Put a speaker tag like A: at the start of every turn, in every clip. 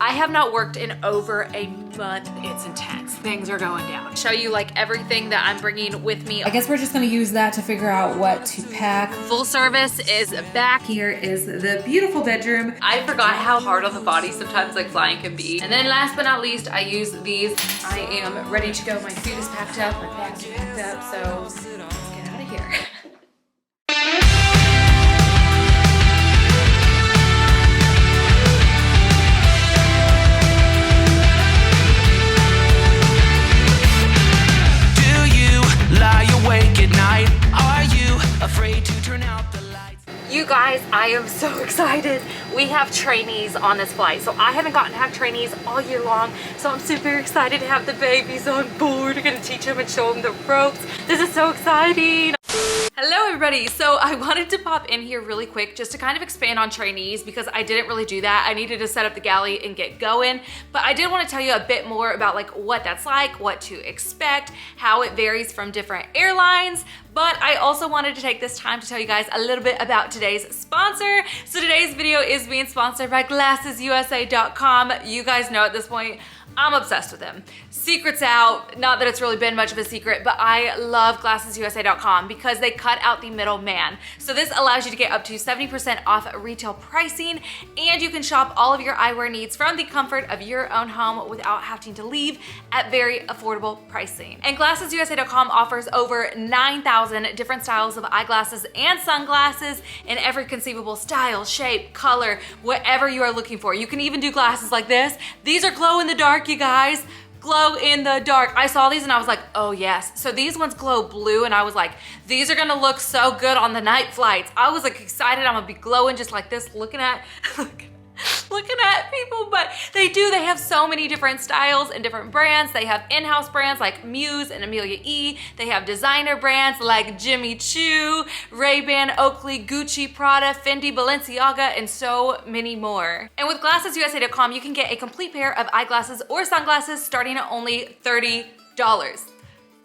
A: I have not worked in over a month. It's intense. Things are going down. Show you like everything that I'm bringing with me.
B: I guess we're just gonna use that to figure out what to pack.
A: Full service is back.
B: Here is the beautiful bedroom.
A: I forgot how hard on the body sometimes like flying can be. And then last but not least, I use these. I am ready to go. My food is packed up, my bags are packed up, so let's get out of here. You guys, I am so excited. We have trainees on this flight. So I haven't gotten to have trainees all year long. So I'm super excited to have the babies on board. We're gonna teach them and show them the ropes. This is so exciting. Hello everybody. So I wanted to pop in here really quick just to kind of expand on trainees because I didn't really do that. I needed to set up the galley and get going, but I did want to tell you a bit more about like what that's like, what to expect, how it varies from different airlines. But I also wanted to take this time to tell you guys a little bit about today's sponsor. So today's video is being sponsored by GlassesUSA.com. You guys know at this point, I'm obsessed with them. Secret's out, not that it's really been much of a secret, but I love GlassesUSA.com because they cut out the middleman. So this allows you to get up to 70% off retail pricing, and you can shop all of your eyewear needs from the comfort of your own home without having to leave at very affordable pricing. And GlassesUSA.com offers over 9,000 different styles of eyeglasses and sunglasses in every conceivable style, shape, color, whatever you are looking for. You can even do glasses like this. These are glow in the dark, you guys. Glow in the dark. I saw these and I was like, oh yes. So these ones glow blue and I was like, these are gonna look so good on the night flights. I was like excited. I'm gonna be glowing just like this, looking at people, but they have so many different styles and different brands. They have in-house brands like Muse and Amelia E. They have designer brands like Jimmy Choo, Ray-Ban, Oakley, Gucci, Prada, Fendi, Balenciaga, and so many more. And with GlassesUSA.com, you can get a complete pair of eyeglasses or sunglasses starting at only $30.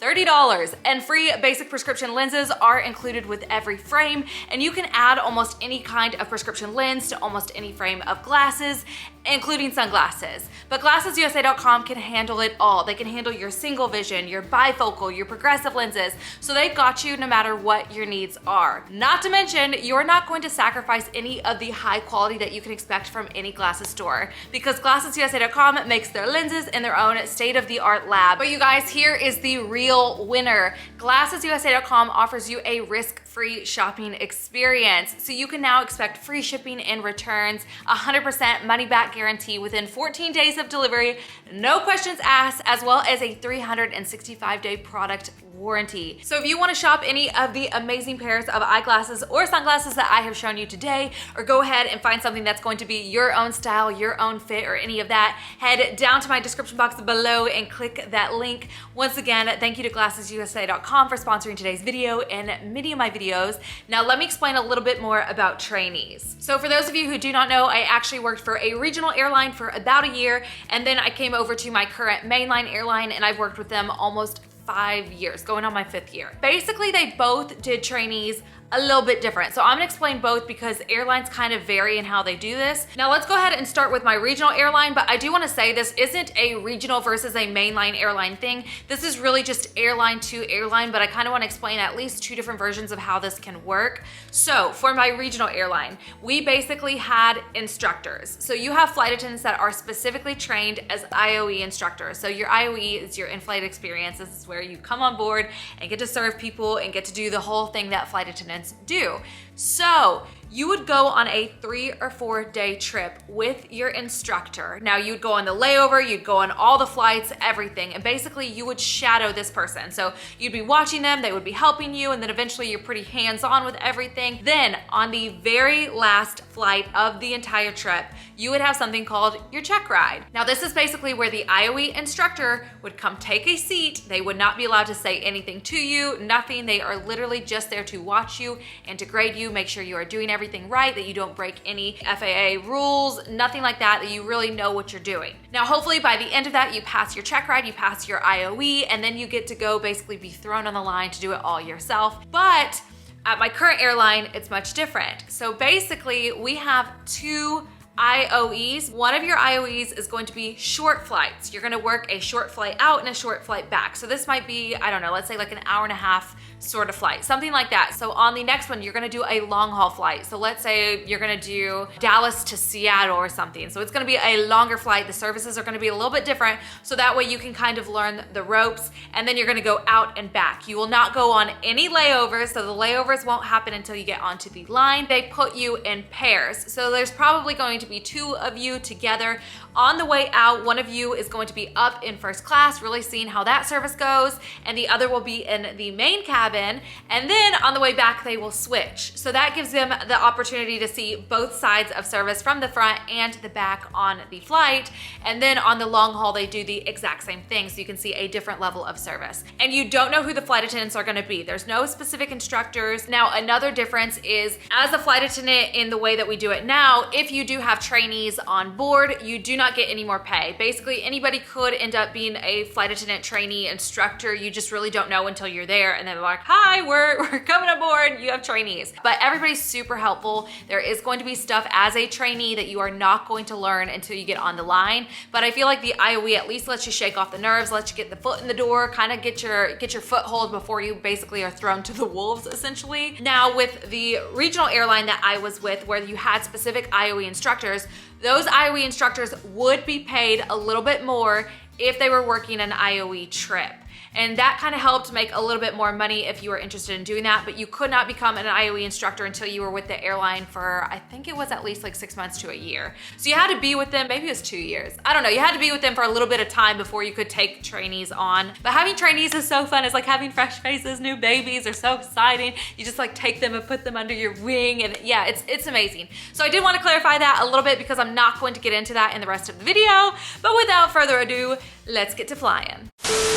A: $30, and free basic prescription lenses are included with every frame, and you can add almost any kind of prescription lens to almost any frame of glasses, including sunglasses. But GlassesUSA.com can handle it all. They can handle your single vision, your bifocal, your progressive lenses, so they've got you no matter what your needs are. Not to mention, you're not going to sacrifice any of the high quality that you can expect from any glasses store because GlassesUSA.com makes their lenses in their own state-of-the-art lab. But you guys, here is the real winner. GlassesUSA.com offers you a risk-free shopping experience. So you can now expect free shipping and returns, 100% money-back guarantee within 14 days of delivery, no questions asked, as well as a 365-day product warranty. So if you want to shop any of the amazing pairs of eyeglasses or sunglasses that I have shown you today, or go ahead and find something that's going to be your own style, your own fit, or any of that, head down to my description box below and click that link. Once again, thank you to GlassesUSA.com for sponsoring today's video and many of my videos. Now let me explain a little bit more about trainees. So for those of you who do not know, I actually worked for a regional airline for about a year, and then I came over to my current mainline airline, and I've worked with them almost 5 years, going on my 5th year. Basically, they both did trainees a little bit different. So I'm gonna explain both because airlines kind of vary in how they do this. Now let's go ahead and start with my regional airline, but I do wanna say this isn't a regional versus a mainline airline thing. This is really just airline to airline, but I kind of wanna explain at least 2 different versions of how this can work. So for my regional airline, we basically had instructors. So you have flight attendants that are specifically trained as IOE instructors. So your IOE is your in-flight experience. This is where you come on board and get to serve people and get to do the whole thing that flight attendants do. So you would go on a 3 or 4 day trip with your instructor. Now you'd go on the layover, you'd go on all the flights, everything, and basically you would shadow this person. So you'd be watching them, they would be helping you, and then eventually you're pretty hands-on with everything. Then on the very last flight of the entire trip, you would have something called your check ride. Now this is basically where the IOE instructor would come take a seat. They would not be allowed to say anything to you, nothing. They are literally just there to watch you and to grade you, make sure you are doing everything right, that you don't break any FAA rules, nothing like that, that you really know what you're doing. Now, hopefully by the end of that, you pass your check ride, you pass your IOE, and then you get to go basically be thrown on the line to do it all yourself. But at my current airline, it's much different. So basically we have 2 IOEs. One of your IOEs is going to be short flights. You're gonna work a short flight out and a short flight back. So this might be, I don't know, let's say like an hour and a half sort of flight, something like that. So on the next one, you're gonna do a long haul flight. So let's say you're gonna do Dallas to Seattle or something. So it's gonna be a longer flight. The services are gonna be a little bit different. So that way you can kind of learn the ropes, and then you're gonna go out and back. You will not go on any layovers. So the layovers won't happen until you get onto the line. They put you in pairs. So there's probably going to be 2 of you together. On the way out, one of you is going to be up in first class, really seeing how that service goes, and the other will be in the main cabin. And then on the way back, they will switch. So that gives them the opportunity to see both sides of service from the front and the back on the flight. And then on the long haul, they do the exact same thing. So you can see a different level of service. And you don't know who the flight attendants are gonna be. There's no specific instructors. Now, another difference is as a flight attendant in the way that we do it now, if you do have trainees on board, you do not get any more pay. Basically, anybody could end up being a flight attendant, trainee, instructor. You just really don't know until you're there, and then they're like, hi, we're coming aboard, you have trainees. But everybody's super helpful. There is going to be stuff as a trainee that you are not going to learn until you get on the line. But I feel like the IOE at least lets you shake off the nerves, lets you get the foot in the door, kind of get your foothold before you basically are thrown to the wolves, essentially. Now, with the regional airline that I was with, where you had specific IOE instructors, those IOE instructors would be paid a little bit more if they were working an IOE trip. And that kind of helped make a little bit more money if you were interested in doing that, but you could not become an IOE instructor until you were with the airline for, I think it was at least like 6 months to a year. So you had to be with them, maybe it was 2 years. I don't know, you had to be with them for a little bit of time before you could take trainees on. But having trainees is so fun. It's like having fresh faces, new babies are so exciting. You just like take them and put them under your wing, and yeah, it's amazing. So I did want to clarify that a little bit because I'm not going to get into that in the rest of the video, but without further ado, let's get to flying.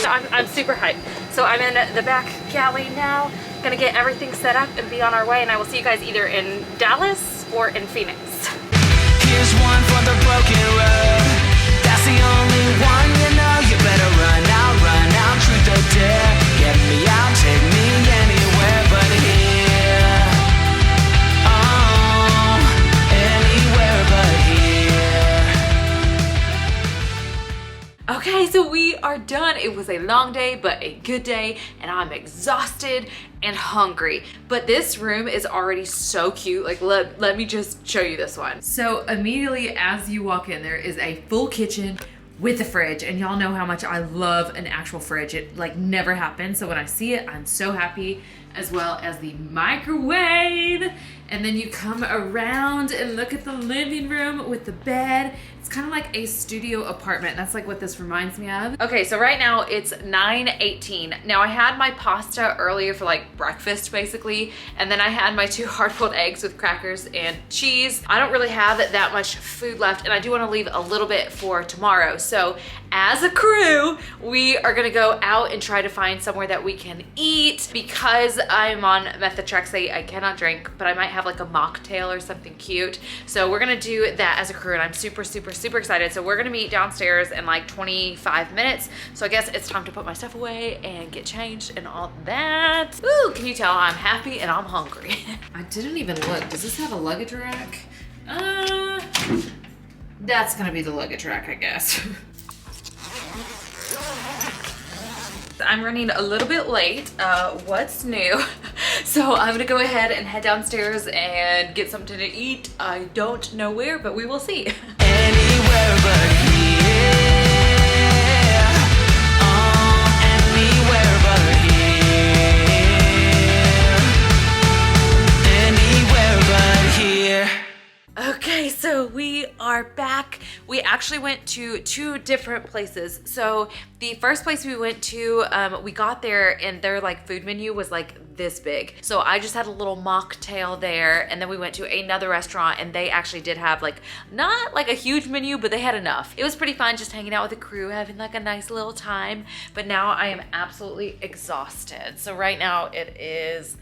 A: I'm super hyped. So I'm in the back galley now, gonna get everything set up and be on our way, and I will see you guys either in Dallas or in Phoenix.
C: Here's one for the broken road. That's the only one, you know. You better run out, truth or dare. Get me out, take me anywhere but here. Oh, anywhere but here.
A: Okay, so we are done. It was a long day, but a good day, and I'm exhausted and hungry. But this room is already so cute. Like, let me just show you this one.
B: So immediately as you walk in, there is a full kitchen with a fridge, and y'all know how much I love an actual fridge. It like never happens, so when I see it, I'm so happy, as well as the microwave. And then you come around and look at the living room with the bed. It's kind of like a studio apartment. That's like what this reminds me of.
A: Okay, so right now it's 9:18. Now I had my pasta earlier for like breakfast basically, and then I had my 2 hard-boiled eggs with crackers and cheese. I don't really have that much food left, and I do want to leave a little bit for tomorrow. So as a crew, we are gonna go out and try to find somewhere that we can eat. Because I'm on methotrexate, I cannot drink, but I might have like a mocktail or something cute. So we're gonna do that as a crew, and I'm super excited. So we're gonna meet downstairs in like 25 minutes. So I guess it's time to put my stuff away and get changed and all that. Ooh, can you tell I'm happy and I'm hungry?
B: I didn't even look. Does this have a luggage rack? That's gonna be the luggage rack, I guess.
A: I'm running a little bit late. What's new? So I'm gonna go ahead and head downstairs and get something to eat. I don't know where, but we will see.
C: Anywhere but here. Oh, anywhere but here. Anywhere but here.
A: Okay, so we are back. We actually went to 2 different places. So the first place we went to, we got there and their like food menu was like this big. So I just had a little mocktail there, and then we went to another restaurant and they actually did have like, not like a huge menu, but they had enough. It was pretty fun just hanging out with the crew, having like a nice little time. But now I am absolutely exhausted. So right now it is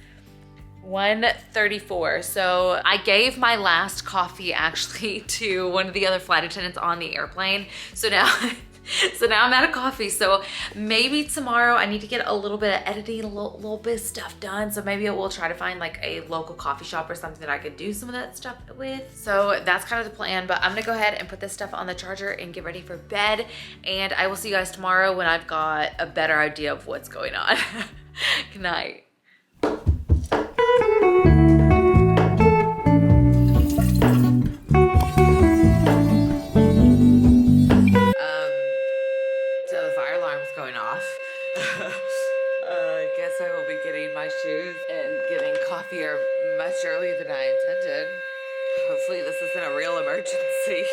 A: 1:34. So I gave my last coffee actually to one of the other flight attendants on the airplane. So now So now I'm out of coffee. So maybe tomorrow I need to get a little bit of editing, a little bit of stuff done. So maybe we'll try to find like a local coffee shop or something that I could do some of that stuff with. So that's kind of the plan, but I'm gonna go ahead and put this stuff on the charger and get ready for bed. And I will see you guys tomorrow when I've got a better idea of what's going on. Good night. So the fire alarm's going off. I guess I will be getting my shoes and getting coffee much earlier than I intended. Hopefully this isn't a real emergency.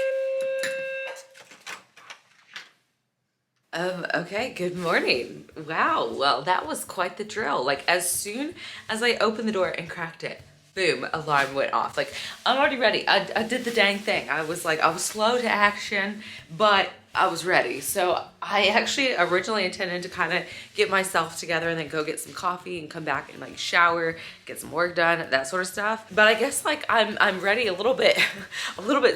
A: Okay, good morning. Wow, well, that was quite the drill. Like, as soon as I opened the door and cracked it, boom, alarm went off. Like, I'm already ready. I did the dang thing. I was slow to action, but I was ready. So I actually originally intended to kind of get myself together and then go get some coffee and come back and like shower, get some work done, that sort of stuff. But I guess like I'm ready a little bit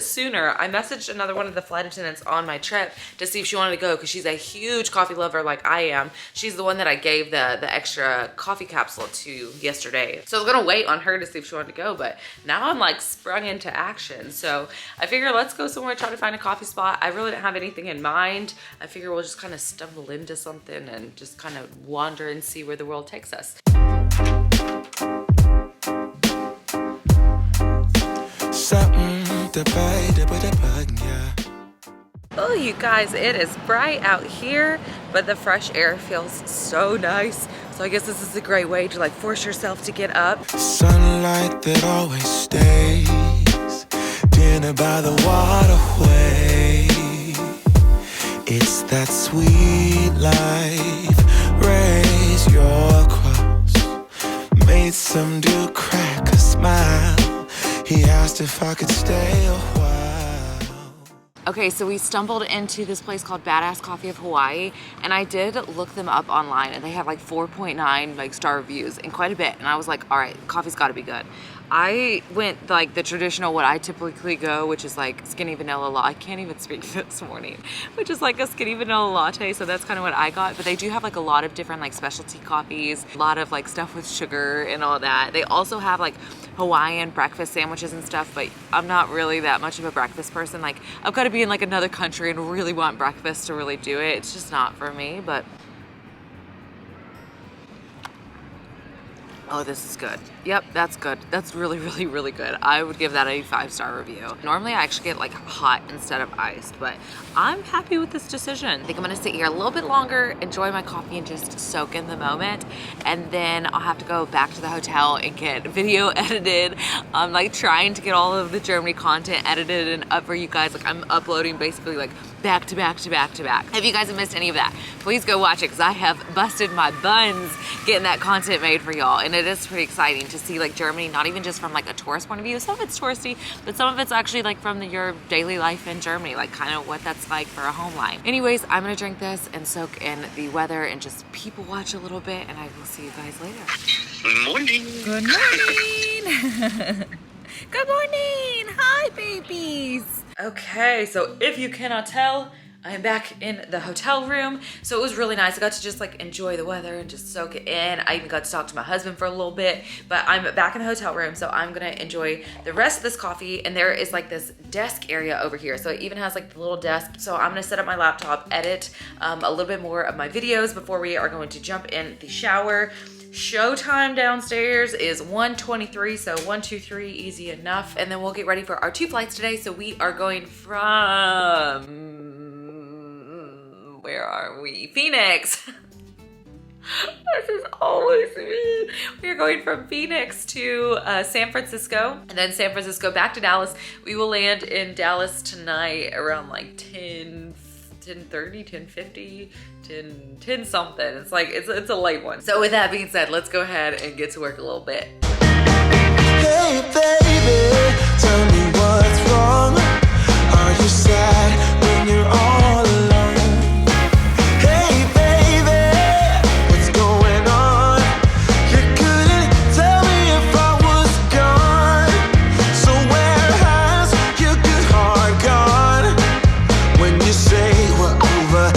A: sooner. I messaged another one of the flight attendants on my trip to see if she wanted to go because she's a huge coffee lover like I am. She's the one that I gave the extra coffee capsule to yesterday. So I was gonna wait on her to see if she wanted to go, but now I'm like sprung into action. So I figure let's go somewhere, try to find a coffee spot. I really don't have anything in mind. I figure we'll just kind of stumble into something and just kind of wander and see where the world takes us. Oh, you guys, it is bright out here, but the fresh air feels so nice. So I guess this is a great way to like force yourself to get up.
D: Sunlight that always stays, dinner by the waterway. It's that sweet life. Raise your cross. Made some dude crack a smile. He asked if I could stay a while.
A: Okay, so we stumbled into this place called Badass Coffee of Hawaii, and I did look them up online, and they have like 4.9 like star reviews and quite a bit. And I was like, all right, coffee's got to be good. I went like the traditional, what I typically go, which is like skinny vanilla latte. I can't even speak this morning, which is like a skinny vanilla latte. So that's kind of what I got. But they do have like a lot of different like specialty coffees, a lot of like stuff with sugar and all that. They also have like Hawaiian breakfast sandwiches and stuff, but I'm not really that much of a breakfast person. Like I've got to be in like another country and really want breakfast to really do it. It's just not for me, but oh, this is good. Yep, that's good. That's really, really, really good. I would give that a 5-star review. Normally I actually get like hot instead of iced, but I'm happy with this decision. I think I'm gonna sit here a little bit longer, enjoy my coffee and just soak in the moment. And then I'll have to go back to the hotel and get video edited. I'm like trying to get all of the Germany content edited and up for you guys. Like I'm uploading basically like back to back to back to back. If you guys have missed any of that, please go watch it because I have busted my buns getting that content made for y'all. And it is pretty exciting to see like Germany, not even just from like a tourist point of view. Some of it's touristy, but some of it's actually like from your daily life in Germany, like kind of what that's like for a home life. Anyways, I'm gonna drink this and soak in the weather and just people watch a little bit, and I will see you guys later.
E: Good morning.
A: Good morning. Good morning. Hi, babies. Okay, so if you cannot tell, I am back in the hotel room. So it was really nice. I got to just like enjoy the weather and just soak it in. I even got to talk to my husband for a little bit, but I'm back in the hotel room. So I'm gonna enjoy the rest of this coffee. And there is like this desk area over here. So it even has like the little desk. So I'm gonna set up my laptop, edit a little bit more of my videos before we are going to jump in the shower. Showtime downstairs is 1:23, so 1, 2, 3, easy enough. And then we'll get ready for our 2 flights today. So we are going from, where are we? Phoenix. This is always me. We are going from Phoenix to San Francisco, and then San Francisco back to Dallas. We will land in Dallas tonight around like 10:30, 10:50, 10 something. It's like, it's a late one. So with that being said, let's go ahead and get to work a little bit.
D: Hey baby, tell me what's wrong. Are you sad when you're all alone? Hey baby, what's going on? You couldn't tell me if I was gone. So where has your good heart gone? When you say we're over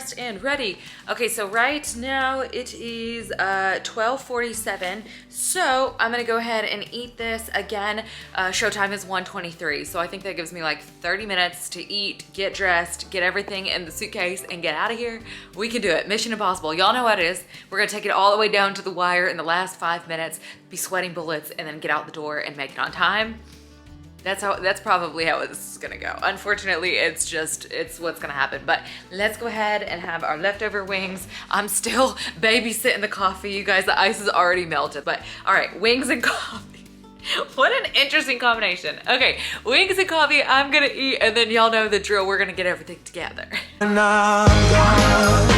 A: dressed and ready. Okay, so right now it is 12:47. So I'm gonna go ahead and eat this. Again, showtime is 1:23. So I think that gives me like 30 minutes to eat, get dressed, get everything in the suitcase and get out of here. We can do it. Mission impossible. Y'all know what it is. We're gonna take it all the way down to the wire in the last 5 minutes, be sweating bullets, and then get out the door and make it on time. That's probably how it's gonna go. Unfortunately, it's what's gonna happen. But let's go ahead and have our leftover wings. I'm still babysitting the coffee. You guys, the ice is already melted. But all right, wings and coffee. What an interesting combination. Okay, wings and coffee, I'm gonna eat, and then y'all know the drill. We're gonna get everything together.
D: And I'm gone.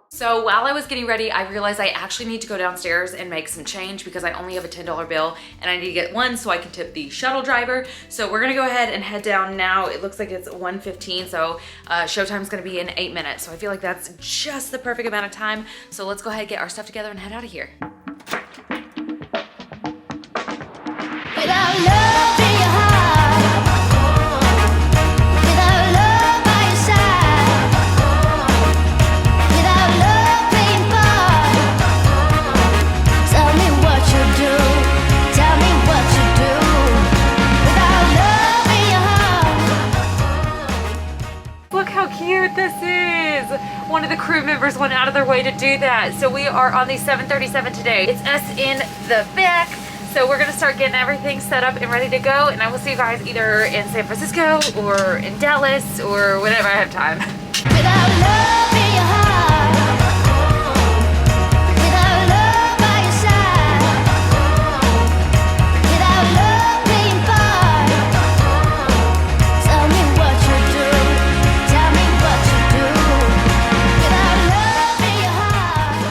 A: So while I was getting ready, I realized I actually need to go downstairs and make some change because I only have a $10 bill and I need to get one so I can tip the shuttle driver. So we're gonna go ahead and head down now. It looks like it's 1:15, so showtime's gonna be in 8 minutes. So I feel like that's just the perfect amount of time. So let's go ahead and get our stuff together and head out of here.
E: Without love in your heart, without love by your side, without love playing part, tell me what you do, tell me what you do. Without love in your heart.
A: Look how cute this is. One of the crew members went out of their way to do that. So we are on the 737 today. It's us in the back. So we're gonna start getting everything set up and ready to go, and I will see you guys either in San Francisco or in Dallas or whenever I have time.
E: Without love in your heart, without love by your side, without love playing part, tell me what you do, tell me what you do. Without love in your heart.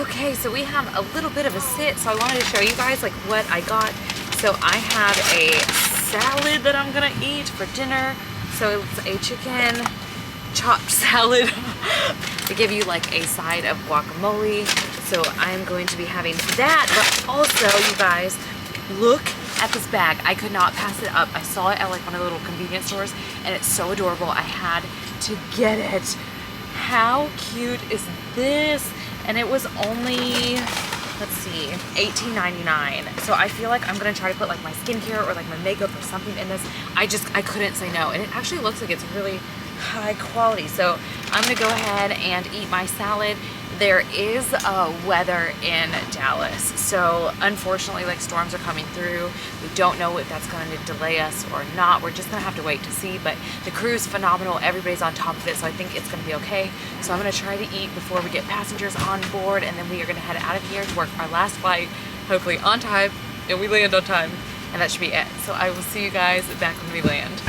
A: Okay, so we have a little bit of a sit, so I wanted to show you guys like what I got. So I have a salad that I'm gonna eat for dinner. So it's a chicken chopped salad. They give you like a side of guacamole. So I'm going to be having that, but also you guys, look at this bag. I could not pass it up. I saw it at like one of the little convenience stores and it's so adorable. I had to get it. How cute is this? And it was only, let's see, $18.99. So I feel like I'm gonna try to put like my skincare or like my makeup or something in this. I couldn't say no. And it actually looks like it's really high quality. So I'm gonna go ahead and eat my salad. There is weather in Dallas. So unfortunately, like storms are coming through. We don't know if that's gonna delay us or not. We're just gonna have to wait to see, but the crew's phenomenal. Everybody's on top of it, so I think it's gonna be okay. So I'm gonna try to eat before we get passengers on board, and then we are gonna head out of here to work our last flight, hopefully on time, and we land on time, and that should be it. So I will see you guys back when we land.